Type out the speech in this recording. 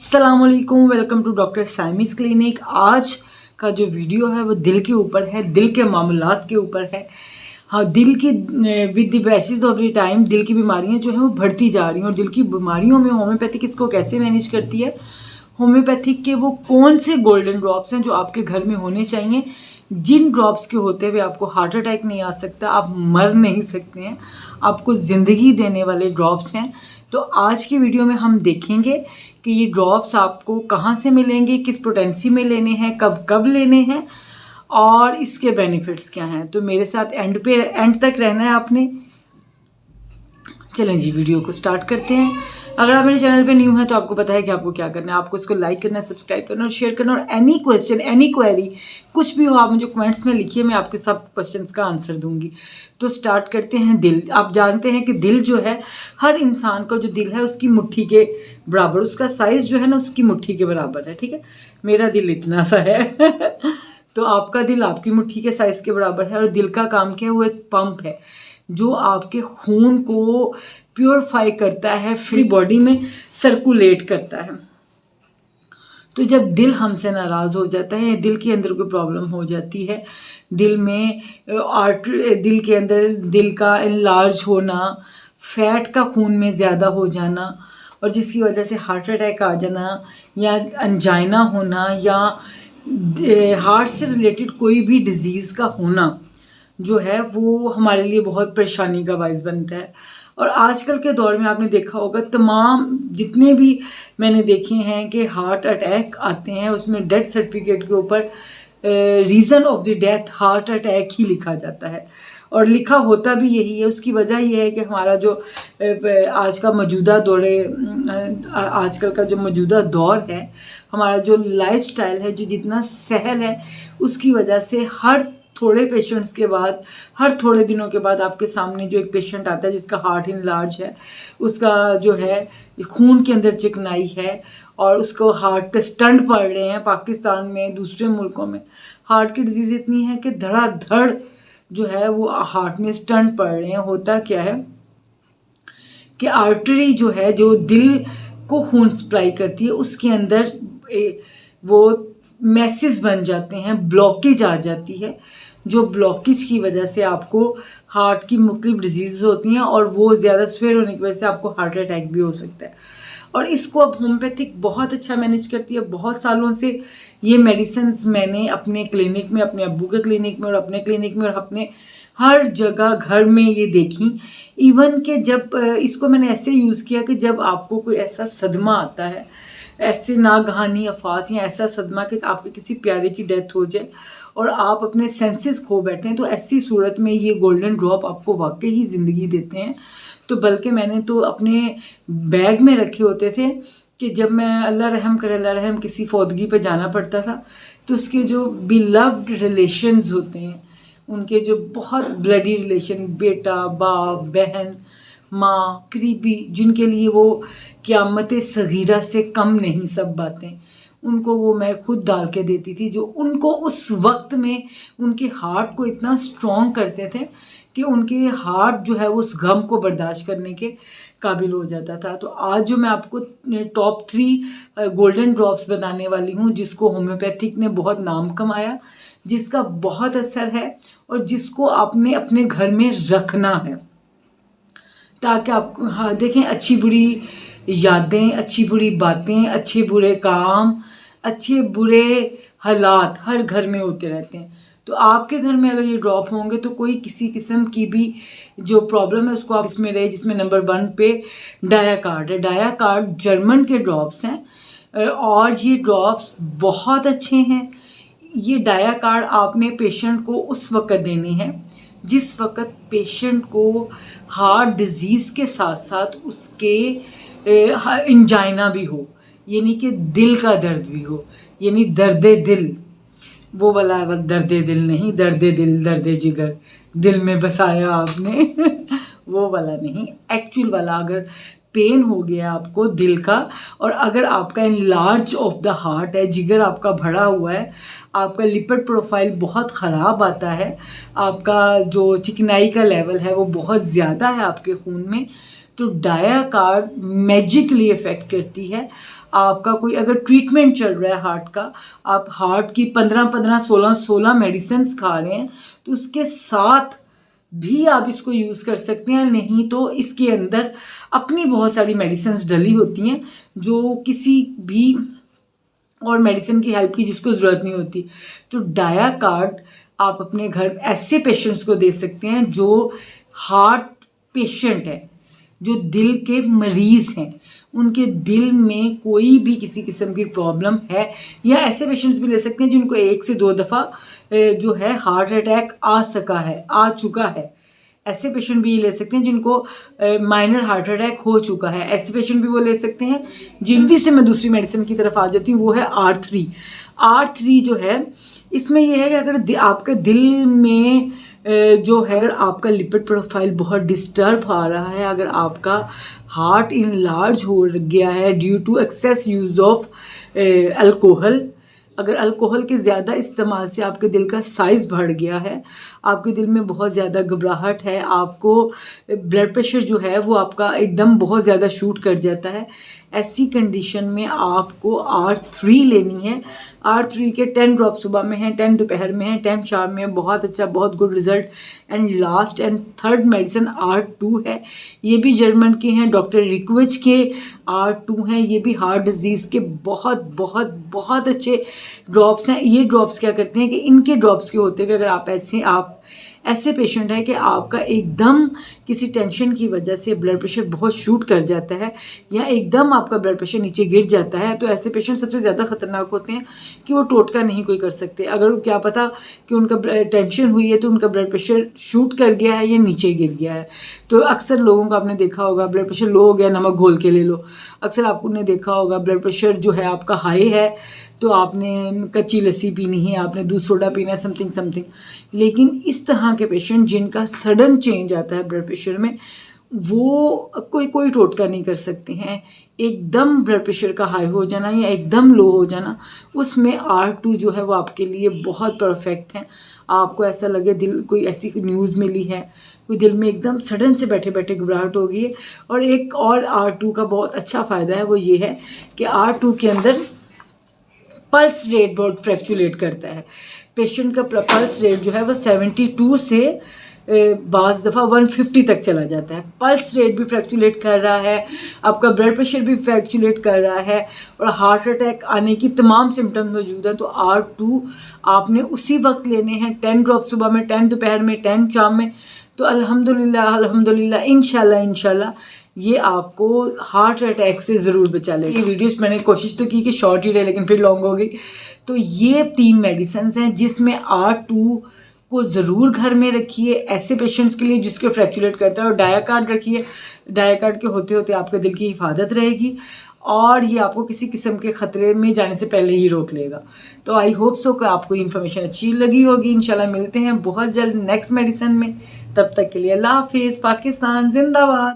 अस्सलाम वालेकुम, welcome to doctor साइमीज़ clinic. आज का जो वीडियो है वो दिल के ऊपर है, दिल के मामलात के ऊपर है। हाँ, दिल की with the passage of the time दिल की बीमारियां जो हैं वो बढ़ती जा रही हैं और दिल की बीमारियों में होम्योपैथिक इसको कैसे मैनेज करती है। होम्योपैथिक के वो कौन से गोल्डन ड्रॉप्स हैं जो आपके घर में होने चाहिए, जिन ड्रॉप्स के होते हुए आपको हार्ट अटैक नहीं आ सकता, आप मर नहीं सकते हैं, आपको ज़िंदगी देने वाले ड्रॉप्स हैं। तो आज की वीडियो में हम देखेंगे कि ये ड्रॉप्स आपको कहाँ से मिलेंगे, किस पोटेंसी में लेने हैं, कब कब लेने हैं और इसके बेनिफिट्स क्या हैं। तो मेरे साथ एंड तक रहना है आपने। चलें जी, वीडियो को स्टार्ट करते हैं। अगर आप मेरे चैनल पे न्यू हैं तो आपको पता है कि आपको क्या करना है। आपको इसको लाइक करना है, सब्सक्राइब करना और शेयर करना। और एनी क्वेश्चन, एनी क्वेरी, कुछ भी हो आप मुझे कमेंट्स में लिखिए, मैं आपके सब क्वेश्चंस का आंसर दूंगी। तो स्टार्ट करते हैं। दिल, आप जानते हैं कि दिल जो है, हर इंसान का जो दिल है उसकी मुट्ठी के बराबर, उसका साइज़ जो है ना उसकी मुट्ठी के बराबर है। ठीक है, मेरा दिल इतना सा है तो आपका दिल आपकी मुट्ठी के साइज़ के बराबर है। और दिल का काम क्या है, वो एक पंप है जो आपके खून को प्योरीफाई करता है, फ्री बॉडी में सर्कुलेट करता है। तो जब दिल हमसे नाराज़ हो जाता है, दिल के अंदर कोई प्रॉब्लम हो जाती है, दिल में दिल के अंदर दिल का इनलार्ज होना, फैट का खून में ज़्यादा हो जाना और जिसकी वजह से हार्ट अटैक आ जाना या अंजाइना होना या हार्ट से रिलेटेड कोई भी डिज़ीज़ का होना जो है वो हमारे लिए बहुत परेशानी का बायस बनता है। और आजकल के दौर में आपने देखा होगा, तमाम जितने भी मैंने देखे हैं कि हार्ट अटैक आते हैं उसमें डेथ सर्टिफिकेट के ऊपर reason of the death heart attack ही लिखा जाता है और लिखा होता भी यही है। उसकी वजह यह है कि हमारा जो आज का मौजूदा आजकल का जो मौजूदा दौर है, हमारा जो लाइफस्टाइल है, जो जितना सहल है, उसकी वजह से हर थोड़े पेशेंट्स के बाद, हर थोड़े दिनों के बाद आपके सामने जो एक पेशेंट आता है जिसका हार्ट इनलार्ज है, उसका जो है खून के अंदर चिकनाई है और उसको हार्ट के स्टंट पड़ रहे हैं। पाकिस्तान में, दूसरे मुल्कों में हार्ट की डिजीज़ इतनी है कि धड़ाधड़ जो है वो हार्ट में स्टंट पड़ रहे हैं। होता क्या है कि आर्टरी जो है, जो दिल को खून सप्लाई करती है, उसके अंदर वो मैसेज बन जाते हैं, ब्लॉकेज आ जाती है, जो ब्लॉकेज की वजह से आपको हार्ट की मुख्तलिफ डिजीज़ होती हैं और वो ज़्यादा स्वेर होने की वजह से आपको हार्ट अटैक भी हो सकता है। और इसको अब होम्योपैथिक बहुत अच्छा मैनेज करती है। बहुत सालों से ये मेडिसिन्स मैंने अपने क्लिनिक में, अपने अब्बू के क्लिनिक में और अपने क्लिनिक में और अपने हर जगह घर में ये देखी। इवन कि जब इसको मैंने ऐसे यूज़ किया कि जब आपको कोई ऐसा सदमा आता है, ऐसे नागहानी आफात या ऐसा सदमा कि आपके किसी प्यारे की डेथ हो जाए और आप अपने सेंसेस खो बैठें, तो ऐसी सूरत में ये गोल्डन ड्रॉप आपको वाकई ही ज़िंदगी देते हैं। तो बल्कि मैंने तो अपने बैग में रखे होते थे कि जब मैं, अल्लाह रहम करे, अल्लाह रहम, किसी फौतगी पे जाना पड़ता था तो उसके जो बिलव्ड रिलेशंस होते हैं, उनके जो बहुत ब्लडी रिलेशन, बेटा, बाप, बहन, माँ, करीबी, जिनके लिए वो क़यामत सगीरा से कम नहीं सब बातें, उनको वो मैं खुद डाल के देती थी, जो उनको उस वक्त में उनके हार्ट को इतना स्ट्रॉन्ग करते थे कि उनके हार्ट जो है उस गम को बर्दाश्त करने के काबिल हो जाता था। तो आज जो मैं आपको टॉप 3 गोल्डन ड्रॉप्स बताने वाली हूँ, जिसको होम्योपैथिक ने बहुत नाम कमाया, जिसका बहुत असर है और जिसको आपने अपने घर में रखना है ताकि आप, हाँ देखें, अच्छी बुरी यादें, अच्छी बुरी बातें, अच्छे बुरे काम, अच्छे बुरे हालात हर घर में होते रहते हैं। तो आपके घर में अगर ये ड्रॉप होंगे तो कोई किसी किस्म की भी जो प्रॉब्लम है उसको आप इसमें रहे। जिसमें नंबर 1 पे डायाकार्ड है। डायाकार्ड जर्मन के ड्रॉप्स हैं और ये ड्रॉप्स बहुत अच्छे हैं। ये डायाकार्ड आपने पेशेंट को उस वक्त देने हैं जिस वक्त पेशेंट को हार्ट डिजीज़ के साथ साथ उसके इंजाइना भी हो, यानी कि दिल का दर्द भी हो, यानी दर्द दिल, वो वाला दर्द दिल नहीं, दर्द दिल, दर्द जिगर, दिल में बसाया आपने वो वाला नहीं, एक्चुअल वाला। अगर पेन हो गया आपको दिल का और अगर आपका इनलार्ज ऑफ द हार्ट है, जिगर आपका भरा हुआ है, आपका लिपिड प्रोफाइल बहुत ख़राब आता है, आपका जो चिकनाई का लेवल है वो बहुत ज़्यादा है आपके खून में, तो डाया कार्ड मैजिकली इफ़ेक्ट करती है। आपका कोई अगर ट्रीटमेंट चल रहा है हार्ट का, आप हार्ट की 15-15, 16-16 मेडिसिन्स खा रहे हैं, तो उसके साथ भी आप इसको यूज़ कर सकते हैं। नहीं तो इसके अंदर अपनी बहुत सारी मेडिसिन्स डली होती हैं जो किसी भी और मेडिसिन की हेल्प की जिसको ज़रूरत नहीं होती। तो डाया कार्ड आप अपने घर ऐसे पेशेंट्स को दे सकते हैं जो हार्ट पेशेंट है, जो दिल के मरीज़ हैं, उनके दिल में कोई भी किसी किस्म की प्रॉब्लम है, या ऐसे पेशेंट्स भी ले सकते हैं जिनको 1 से 2 दफ़ा जो है हार्ट अटैक आ चुका है। ऐसे पेशेंट भी ये ले सकते हैं जिनको माइनर हार्ट अटैक हो चुका है। ऐसे पेशेंट भी वो ले सकते हैं। जल्दी से मैं दूसरी मेडिसिन की तरफ आ जाती हूँ, वो है R3 जो है, इसमें ये है कि अगर आपके दिल में जो है, अगर आपका लिपिड प्रोफाइल बहुत डिस्टर्ब आ रहा है, अगर आपका हार्ट इनलार्ज हो गया है due to excess use of alcohol, अगर अल्कोहल के ज़्यादा इस्तेमाल से आपके दिल का साइज़ बढ़ गया है, आपके दिल में बहुत ज़्यादा घबराहट है, आपको ब्लड प्रेशर जो है वो आपका एकदम बहुत ज़्यादा शूट कर जाता है, ऐसी कंडीशन में आपको R3 लेनी है। R3 के 10 ड्रॉप सुबह में हैं, 10 दोपहर में हैं, 10 शाम में, बहुत अच्छा, बहुत good result. And last and third medicine R2 है। ये भी जर्मन के हैं, डॉक्टर रिक्विच के R2 हैं। ये भी हार्ट डिजीज़ के बहुत बहुत बहुत अच्छे ड्रॉप्स हैं। ये ड्रॉप्स क्या करते हैं कि इनके ड्रॉप्स के होते हुए अगर आप ऐसे पेशेंट है कि आपका एकदम किसी टेंशन की वजह से ब्लड प्रेशर बहुत शूट कर जाता है, या एकदम आपका ब्लड प्रेशर नीचे गिर जाता है, तो ऐसे पेशेंट सबसे ज़्यादा ख़तरनाक होते हैं कि वो टोटका नहीं कोई कर सकते। अगर क्या पता कि उनका टेंशन हुई है तो उनका ब्लड प्रेशर शूट कर गया है या नीचे गिर गया है। तो अक्सर लोगों को आपने देखा होगा, ब्लड प्रेशर लो हो गया, नमक घोल के ले लो। अक्सर आपने देखा होगा ब्लड प्रेशर जो है आपका हाई है तो आपने कच्ची लस्सी पीनी है, आपने दूध सोडा पीना है, समथिंग। लेकिन इस तरह के पेशेंट जिनका सडन चेंज आता है ब्लड प्रेशर में, वो कोई टोटका नहीं कर सकते हैं। एकदम ब्लड प्रेशर का हाई हो जाना या एकदम लो हो जाना, उसमें R2 जो है वो आपके लिए बहुत परफेक्ट है। आपको ऐसा लगे दिल, कोई ऐसी न्यूज़ मिली है, कोई दिल में एकदम सडन से बैठे बैठे घबराहट हो गई है। और एक और R2 का बहुत अच्छा फ़ायदा है, वो ये है कि R2 के अंदर पल्स रेट बहुत फ्लैक्चुएट करता है। पेशेंट का पल्स रेट जो है वो 72 से बाज़ दफ़ा 150 तक चला जाता है। पल्स रेट भी फ्लैक्चुएट कर रहा है, आपका ब्लड प्रेशर भी फ्लैक्चुएट कर रहा है, और हार्ट अटैक आने की तमाम सिम्टम्स मौजूद हैं। तो R2 आपने उसी वक्त लेने हैं, 10 ड्रॉप सुबह में, 10 दोपहर में, 10 शाम में। तो अल्हम्दुलिल्लाह इंशाल्लाह ये आपको हार्ट अटैक से ज़रूर बचा लेगी। ये वीडियोस मैंने कोशिश तो की कि शॉर्ट ही रहे, लेकिन फिर लॉन्ग हो गई। तो ये 3 मेडिसिन हैं जिसमें R2 को ज़रूर घर में रखिए ऐसे पेशेंट्स के लिए जिसके फ्रैक्चुलेट करता है, और डाया कार्ड रखिए। डाया कार्ड के होते होते आपके दिल की हिफाजत रहेगी, और ये आपको किसी किस्म के ख़तरे में जाने से पहले ही रोक लेगा। तो आई होप सो कि आपको इन्फॉर्मेशन अच्छी लगी होगी। इंशाल्लाह मिलते हैं बहुत जल्द नेक्स्ट मेडिसिन में। तब तक के लिए अल्लाह हाफिज़। पाकिस्तान जिंदाबाद।